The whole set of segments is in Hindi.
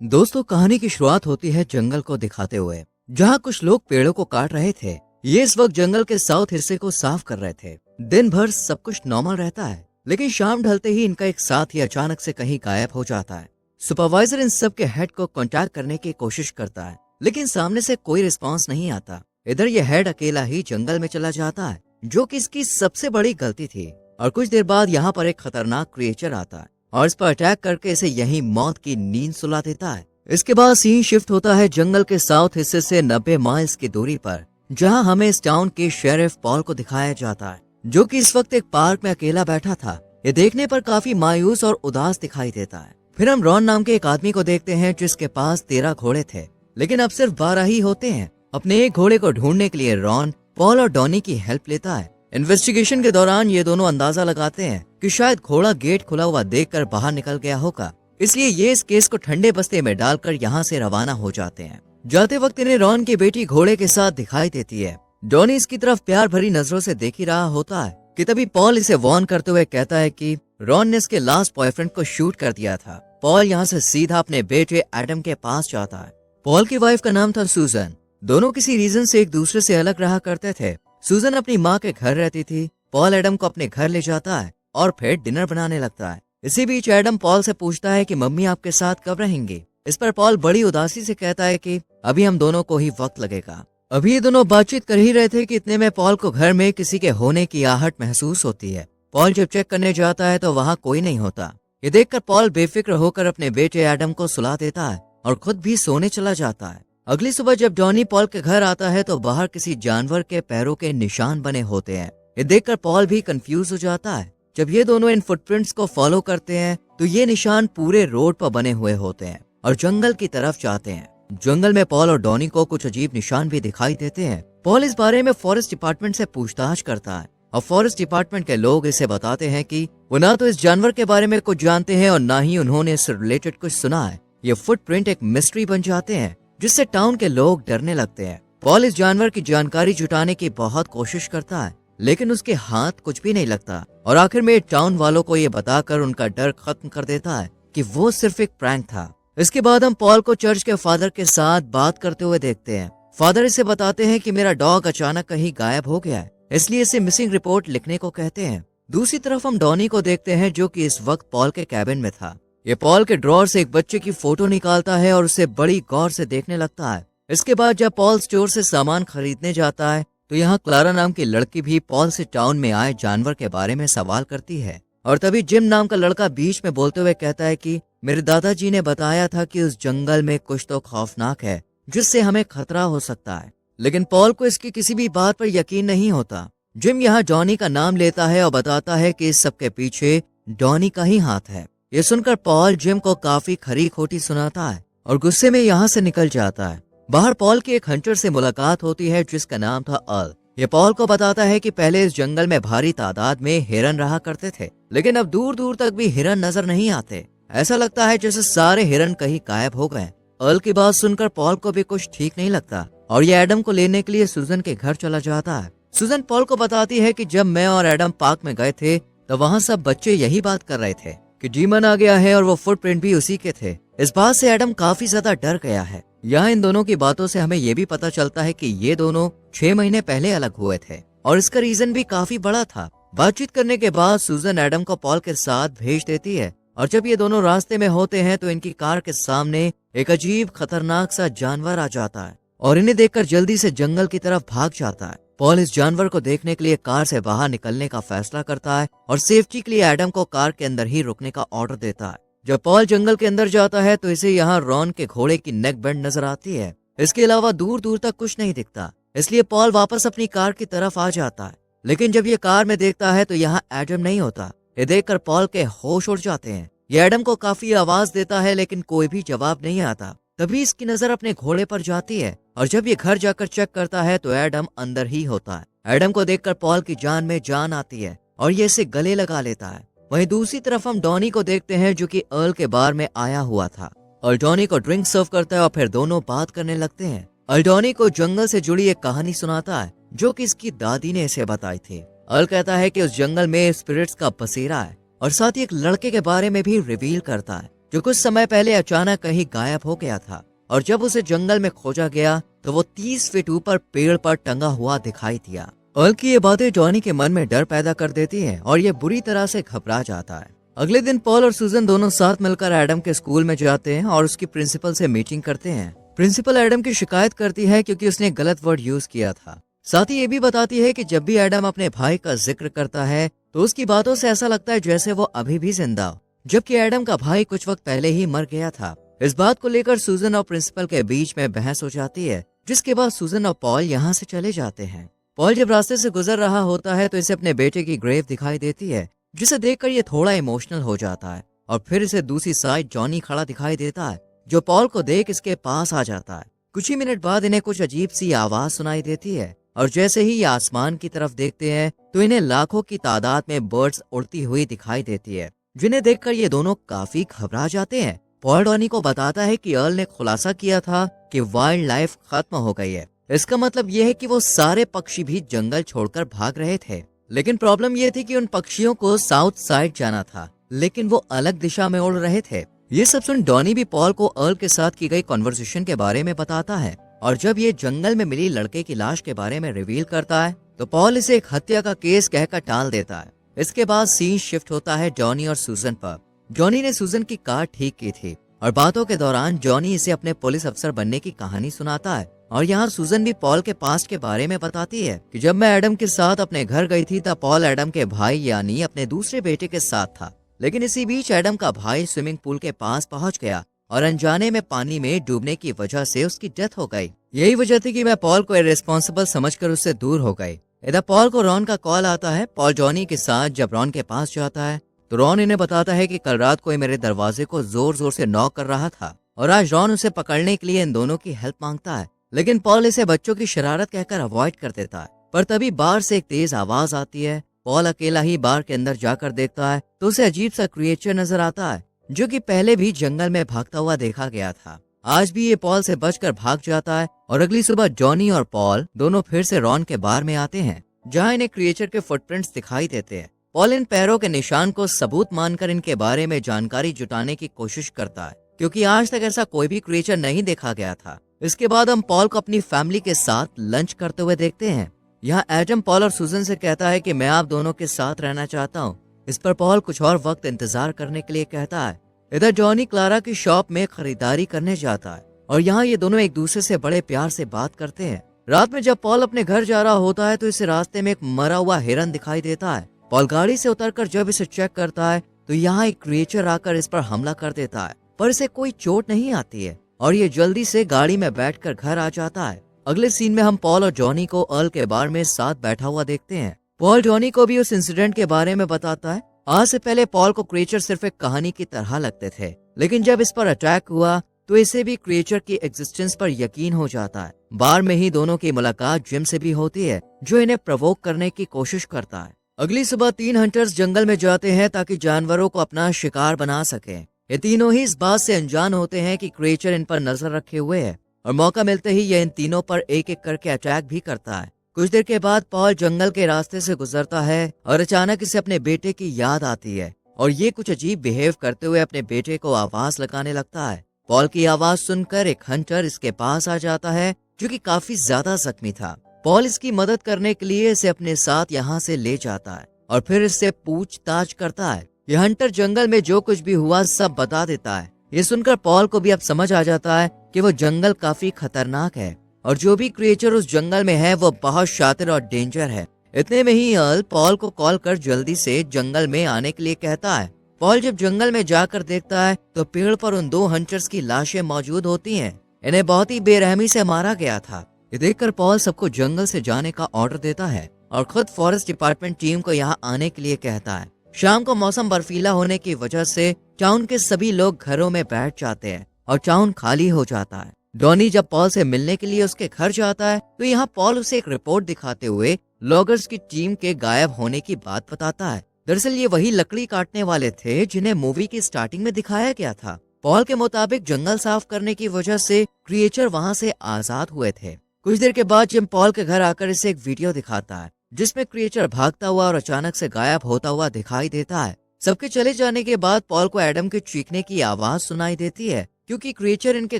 दोस्तों, कहानी की शुरुआत होती है जंगल को दिखाते हुए, जहाँ कुछ लोग पेड़ों को काट रहे थे। ये इस वक्त जंगल के साउथ हिस्से को साफ कर रहे थे। दिन भर सब कुछ नॉर्मल रहता है, लेकिन शाम ढलते ही इनका एक साथी अचानक से कहीं गायब हो जाता है। सुपरवाइजर इन सब के हेड को कांटेक्ट करने की कोशिश करता है, लेकिन सामने से कोई रिस्पॉन्स नहीं आता। इधर ये हेड अकेला ही जंगल में चला जाता है, जो कि इसकी सबसे बड़ी गलती थी। और कुछ देर बाद यहाँ पर एक खतरनाक क्रिएचर आता है और इस पर अटैक करके इसे यहीं मौत की नींद सुला देता है। इसके बाद सीन शिफ्ट होता है जंगल के साउथ हिस्से से 90 माइल्स की दूरी पर, जहां हमें इस टाउन के शेरिफ पॉल को दिखाया जाता है, जो कि इस वक्त एक पार्क में अकेला बैठा था। ये देखने पर काफी मायूस और उदास दिखाई देता है। फिर हम रॉन नाम के एक आदमी को देखते हैं, जिसके पास 13 घोड़े थे, लेकिन अब सिर्फ 12 ही होते हैं। अपने एक घोड़े को ढूंढने के लिए रॉन पॉल और डॉनी की हेल्प लेता है। इन्वेस्टिगेशन के दौरान ये दोनों अंदाजा लगाते हैं कि शायद घोड़ा गेट खुला हुआ देखकर बाहर निकल गया होगा, इसलिए ये इस केस को ठंडे बस्ते में डालकर यहाँ से रवाना हो जाते हैं। जाते वक्त इन्हें रॉन की बेटी घोड़े के साथ दिखाई देती है। डॉनी इसकी तरफ प्यार भरी नजरों से देख ही रहा होता है कि तभी पॉल इसे वार्न करते हुए कहता है कि रॉन ने इसके लास्ट बॉयफ्रेंड को शूट कर दिया था। पॉल यहाँ से सीधा अपने बेटे एडम के पास जाता है। पॉल की वाइफ का नाम था सूजन। दोनों किसी रीजन से एक दूसरे से अलग रहा करते थे। सूजन अपनी माँ के घर रहती थी। पॉल एडम को अपने घर ले जाता है और फिर डिनर बनाने लगता है। इसी बीच एडम पॉल से पूछता है कि मम्मी आपके साथ कब रहेंगी। इस पर पॉल बड़ी उदासी से कहता है कि अभी हम दोनों को ही वक्त लगेगा। अभी ये दोनों बातचीत कर ही रहे थे कि इतने में पॉल को घर में किसी के होने की आहट महसूस होती है। पॉल जब चेक करने जाता है तो वहाँ कोई नहीं होता। ये देखकर पॉल बेफिक्र होकर अपने बेटे एडम को सुला देता है और खुद भी सोने चला जाता है। अगली सुबह जब डॉनी पॉल के घर आता है तो बाहर किसी जानवर के पैरों के निशान बने होते हैं। ये देखकर पॉल भी कंफ्यूज हो जाता है। जब ये दोनों इन फुटप्रिंट्स को फॉलो करते हैं तो ये निशान पूरे रोड पर बने हुए होते हैं और जंगल की तरफ जाते हैं। जंगल में पॉल और डॉनी को कुछ अजीब निशान भी दिखाई देते हैं। पॉल इस बारे में फॉरेस्ट डिपार्टमेंट से पूछताछ करता है और फॉरेस्ट डिपार्टमेंट के लोग इसे बताते हैं कि वो ना तो इस जानवर के बारे में कुछ जानते हैं और ना ही उन्होंने इससे रिलेटेड कुछ सुना है। ये फुटप्रिंट एक मिस्ट्री बन जाते हैं, जिससे टाउन के लोग डरने लगते हैं। पॉल इस जानवर की जानकारी जुटाने की बहुत कोशिश करता है, लेकिन उसके हाथ कुछ भी नहीं लगता और आखिर में टाउन वालों को ये बताकर उनका डर खत्म कर देता है कि वो सिर्फ एक प्रैंक था। इसके बाद हम पॉल को चर्च के फादर के साथ बात करते हुए देखते हैं। फादर इसे बताते हैं कि मेरा डॉग अचानक कहीं गायब हो गया है, इसलिए इसे मिसिंग रिपोर्ट लिखने को कहते हैं। दूसरी तरफ हम डॉनी को देखते हैं, जो कि इस वक्त पॉल के कैबिन में था। ये पॉल के ड्रॉर से एक बच्चे की फोटो निकालता है और उसे बड़ी गौर से देखने लगता है। इसके बाद जब पॉल स्टोर से सामान खरीदने जाता है तो यहाँ क्लारा नाम की लड़की भी पॉल से टाउन में आए जानवर के बारे में सवाल करती है। और तभी जिम नाम का लड़का बीच में बोलते हुए कहता है कि मेरे दादाजी ने बताया था कि उस जंगल में कुछ तो खौफनाक है, जिससे हमें खतरा हो सकता है। लेकिन पॉल को इसकी किसी भी बात पर यकीन नहीं होता। जिम यहाँ डॉनी का नाम लेता है और बताता है कि इस सबके पीछे डॉनी का ही हाथ है। ये सुनकर पॉल जिम को काफी खरी खोटी सुनाता है और गुस्से में यहाँ से निकल जाता है। बाहर पॉल की एक हंटर से मुलाकात होती है, जिसका नाम था अर्ल। ये पॉल को बताता है कि पहले इस जंगल में भारी तादाद में हिरन रहा करते थे, लेकिन अब दूर दूर तक भी हिरन नजर नहीं आते। ऐसा लगता है जैसे सारे हिरन कहीं गायब हो गए। अर्ल की बात सुनकर पॉल को भी कुछ ठीक नहीं लगता और ये एडम को लेने के लिए सूजन के घर चला जाता है। सूजन पॉल को बताती है कि जब मैं और एडम पार्क में गए थे तो वहाँ सब बच्चे यही बात कर रहे थे कि डीमन आ गया है और वो फुटप्रिंट भी उसी के थे। इस बात से एडम काफी ज्यादा डर गया है। यहाँ इन दोनों की बातों से हमें ये भी पता चलता है कि ये दोनों 6 महीने पहले अलग हुए थे और इसका रीजन भी काफी बड़ा था। बातचीत करने के बाद सूजन एडम को पॉल के साथ भेज देती है और जब ये दोनों रास्ते में होते हैं तो इनकी कार के सामने एक अजीब खतरनाक सा जानवर आ जाता है और इन्हें देखकर जल्दी से जंगल की तरफ भाग जाता है। पॉल इस जानवर को देखने के लिए कार से बाहर निकलने का फैसला करता है और सेफ्टी के लिए एडम को कार के अंदर ही रुकने का ऑर्डर देता है। जब पॉल जंगल के अंदर जाता है तो इसे यहाँ रॉन के घोड़े की नेक बैंड नजर आती है। इसके अलावा दूर दूर तक कुछ नहीं दिखता, इसलिए पॉल वापस अपनी कार की तरफ आ जाता है। लेकिन जब ये कार में देखता है तो यहाँ एडम नहीं होता। ये देखकर पॉल के होश उड़ जाते हैं। ये एडम को काफी आवाज देता है, लेकिन कोई भी जवाब नहीं आता। तभी इसकी नजर अपने घोड़े पर जाती है और जब ये घर जाकर चेक करता है तो एडम अंदर ही होता है। एडम को देखकर पॉल की जान में जान आती है और ये इसे गले लगा लेता है। वहीं दूसरी तरफ हम डॉनी को देखते हैं, जो कि अर्ल के बार में आया हुआ था और डॉनी को ड्रिंक सर्व करता है और फिर दोनों बात करने लगते हैं। अर्ल डॉनी को जंगल से जुड़ी एक कहानी सुनाता है, जो कि इसकी दादी ने इसे बताई थी। अर्ल कहता है कि उस जंगल में स्पिरिट्स का बसेरा है और साथ ही एक लड़के के बारे में भी रिवील करता है। जो कुछ समय पहले अचानक कहीं गायब हो गया था। और जब उसे जंगल में खोजा गया तो वो 30 फीट ऊपर पेड़ पर टंगा हुआ दिखाई दिया। अर्ल की ये बातें जॉनी के मन में डर पैदा कर देती हैं और ये बुरी तरह से घबरा जाता है। अगले दिन पॉल और सूजन दोनों साथ मिलकर एडम के स्कूल में जाते हैं और उसकी प्रिंसिपल से मीटिंग करते हैं। प्रिंसिपल एडम की शिकायत करती है क्योंकि उसने गलत वर्ड यूज किया था। साथ ही ये भी बताती है कि जब भी एडम अपने भाई का जिक्र करता है तो उसकी बातों से ऐसा लगता है जैसे वो अभी भी जिंदा हो, जबकि एडम का भाई कुछ वक्त पहले ही मर गया था। इस बात को लेकर सूजन और प्रिंसिपल के बीच में बहस हो जाती है, जिसके बाद सूजन और पॉल यहाँ से चले जाते हैं। पॉल जब रास्ते से गुजर रहा होता है तो इसे अपने बेटे की ग्रेव दिखाई देती है, जिसे देखकर ये थोड़ा इमोशनल हो जाता है। और फिर इसे दूसरी साइड जॉनी खड़ा दिखाई देता है, जो पॉल को देख इसके पास आ जाता है। कुछ ही मिनट बाद इन्हें कुछ अजीब सी आवाज सुनाई देती है और जैसे ही ये आसमान की तरफ देखते हैं तो इन्हें लाखों की तादाद में बर्ड्स उड़ती हुई दिखाई देती है, जिन्हें देखकर ये दोनों काफी घबरा जाते हैं। पॉल डॉनी को बताता है कि अर्ल ने खुलासा किया था कि वाइल्ड लाइफ खत्म हो गई है। इसका मतलब ये है कि वो सारे पक्षी भी जंगल छोड़कर भाग रहे थे। लेकिन प्रॉब्लम ये थी कि उन पक्षियों को साउथ साइड जाना था, लेकिन वो अलग दिशा में उड़ रहे थे। ये सब सुन डॉनी भी पॉल को अर्ल के साथ की गई कॉन्वर्सेशन के बारे में बताता है और जब ये जंगल में मिली लड़के की लाश के बारे में रिवील करता है तो पॉल इसे एक हत्या का केस कहकर टाल देता है। इसके बाद सीन शिफ्ट होता है जॉनी और सूजन पर। जॉनी ने सूजन की कार ठीक की थी और बातों के दौरान जॉनी इसे अपने पुलिस अफसर बनने की कहानी सुनाता है। और यहाँ सूजन भी पॉल के पास्ट के बारे में बताती है कि जब मैं एडम के साथ अपने घर गई थी तब पॉल एडम के भाई यानी अपने दूसरे बेटे के साथ था, लेकिन इसी बीच एडम का भाई स्विमिंग पूल के पास पहुंच गया और अनजाने में पानी में डूबने की वजह से उसकी डेथ हो गई। यही वजह थी कि मैं पॉल को इररिस्पॉन्सिबल समझकर उससे दूर हो गई। इधर पॉल को रॉन का कॉल आता है। पॉल जॉनी के साथ जब रॉन के पास जाता है तो रॉन इन्हें बताता है कि कल रात कोई मेरे दरवाजे को जोर जोर से नॉक कर रहा था और आज रॉन उसे पकड़ने के लिए इन दोनों की हेल्प मांगता है, लेकिन पॉल इसे बच्चों की शरारत कहकर अवॉइड कर देता है। पर तभी बाहर से एक तेज आवाज आती है। पॉल अकेला ही बार के अंदर जाकर देखता है तो उसे अजीब सा क्रिएचर नजर आता है, जो कि पहले भी जंगल में भागता हुआ देखा गया था। आज भी ये पॉल से बचकर भाग जाता है और अगली सुबह जॉनी और पॉल दोनों फिर से रॉन के बार में आते हैं, जहाँ इन्हें क्रिएचर के फुटप्रिंट्स दिखाई देते हैं। पॉल इन पैरों के निशान को सबूत मानकर इनके बारे में जानकारी जुटाने की कोशिश करता है, क्योंकि आज तक ऐसा कोई भी क्रिएचर नहीं देखा गया था। इसके बाद हम पॉल को अपनी फैमिली के साथ लंच करते हुए देखते हैं। यहाँ एडम पॉल और सूजन से कहता है कि मैं आप दोनों के साथ रहना चाहता हूँ। इस पर पॉल कुछ और वक्त इंतजार करने के लिए कहता है। इधर जॉनी क्लारा की शॉप में खरीदारी करने जाता है और यहाँ ये दोनों एक दूसरे से बड़े प्यार से बात करते हैं। रात में जब पॉल अपने घर जा रहा होता है तो इसे रास्ते में एक मरा हुआ हिरन दिखाई देता है। पॉल गाड़ी से उतरकर जब इसे चेक करता है तो यहाँ एक क्रिएचर आकर इस पर हमला कर देता है, पर इसे कोई चोट नहीं आती है और ये जल्दी से गाड़ी में बैठकर घर आ जाता है। अगले सीन में हम पॉल और जॉनी को अर्ल के बार में साथ बैठा हुआ देखते हैं। पॉल जॉनी को भी उस इंसिडेंट के बारे में बताता है। आज से पहले पॉल को क्रिएचर सिर्फ एक कहानी की तरह लगते थे, लेकिन जब इस पर अटैक हुआ तो इसे भी क्रिएचर की एग्जिस्टेंस पर यकीन हो जाता है। बार में ही दोनों की मुलाकात जिम से भी होती है, जो इन्हें प्रवोक करने की कोशिश करता है। अगली सुबह 3 हंटर्स जंगल में जाते हैं ताकि जानवरों को अपना शिकार बना सकें। ये तीनों ही इस बात से अनजान होते हैं कि क्रिएचर इन पर नजर रखे हुए है और मौका मिलते ही यह इन तीनों पर एक एक करके अटैक भी करता है। कुछ देर के बाद पॉल जंगल के रास्ते से गुजरता है और अचानक इसे अपने बेटे की याद आती है और ये कुछ अजीब बिहेव करते हुए अपने बेटे को आवाज लगाने लगता है। पॉल की आवाज सुनकर एक हंटर इसके पास आ जाता है, जो कि काफी ज्यादा जख्मी था। पॉल इसकी मदद करने के लिए इसे अपने साथ यहाँ से ले जाता है और फिर इससे पूछताछ करता है। यह हंटर जंगल में जो कुछ भी हुआ सब बता देता है। ये सुनकर पॉल को भी अब समझ आ जाता है कि वो जंगल काफी खतरनाक है और जो भी क्रिएचर उस जंगल में है वो बहुत शातिर और डेंजर है। इतने में ही अर्ल पॉल को कॉल कर जल्दी से जंगल में आने के लिए कहता है। पॉल जब जंगल में जाकर देखता है तो पेड़ पर उन 2 हंटर्स की लाशें मौजूद होती हैं। इन्हें बहुत ही बेरहमी से मारा गया था। ये देखकर पॉल सबको जंगल से जाने का ऑर्डर देता है और खुद फॉरेस्ट डिपार्टमेंट टीम को यहाँ आने के लिए कहता है। शाम को मौसम बर्फीला होने की वजह से टाउन के सभी लोग घरों में बैठ जाते हैं और टाउन खाली हो जाता है। डॉनी जब पॉल से मिलने के लिए उसके घर जाता है तो यहाँ पॉल उसे एक रिपोर्ट दिखाते हुए लॉगर्स की टीम के गायब होने की बात बताता है। दरअसल ये वही लकड़ी काटने वाले थे जिन्हें मूवी की स्टार्टिंग में दिखाया गया था। पॉल के मुताबिक जंगल साफ करने की वजह से क्रिएचर वहाँ से आजाद हुए थे। कुछ देर के बाद जिम पॉल के घर आकर इसे एक वीडियो दिखाता है जिसमें क्रिएचर भागता हुआ और अचानक से गायब होता हुआ दिखाई देता है। सबके चले जाने के बाद पॉल को एडम के चीखने की आवाज सुनाई देती है, क्योंकि क्रिएचर इनके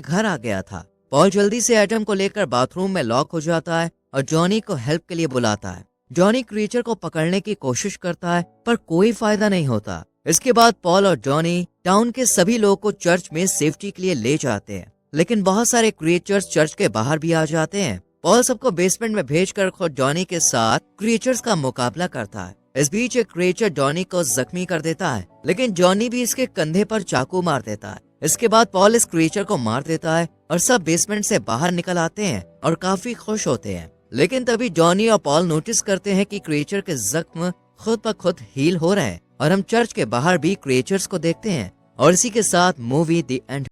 घर आ गया था। पॉल जल्दी से एडम को लेकर बाथरूम में लॉक हो जाता है और जॉनी को हेल्प के लिए बुलाता है। जॉनी क्रिएचर को पकड़ने की कोशिश करता है, पर कोई फायदा नहीं होता। इसके बाद पॉल और जॉनी टाउन के सभी लोगों को चर्च में सेफ्टी के लिए ले जाते हैं, लेकिन बहुत सारे क्रिएचर्स चर्च के बाहर भी आ जाते हैं। पॉल सबको बेसमेंट में भेजकर खुद जॉनी के साथ क्रिएचर्स का मुकाबला करता है। इस बीच एक क्रिएचर जॉनी को जख्मी कर देता है, लेकिन जॉनी भी इसके कंधे पर चाकू मार देता है। इसके बाद पॉल इस क्रिएचर को मार देता है और सब बेसमेंट से बाहर निकल आते हैं और काफी खुश होते हैं। लेकिन तभी जॉनी और पॉल नोटिस करते हैं कि क्रिएचर के जख्म खुद ब खुद हील हो रहे हैं और हम चर्च के बाहर भी क्रिएचर्स को देखते हैं। और इसी के साथ मूवी द एंड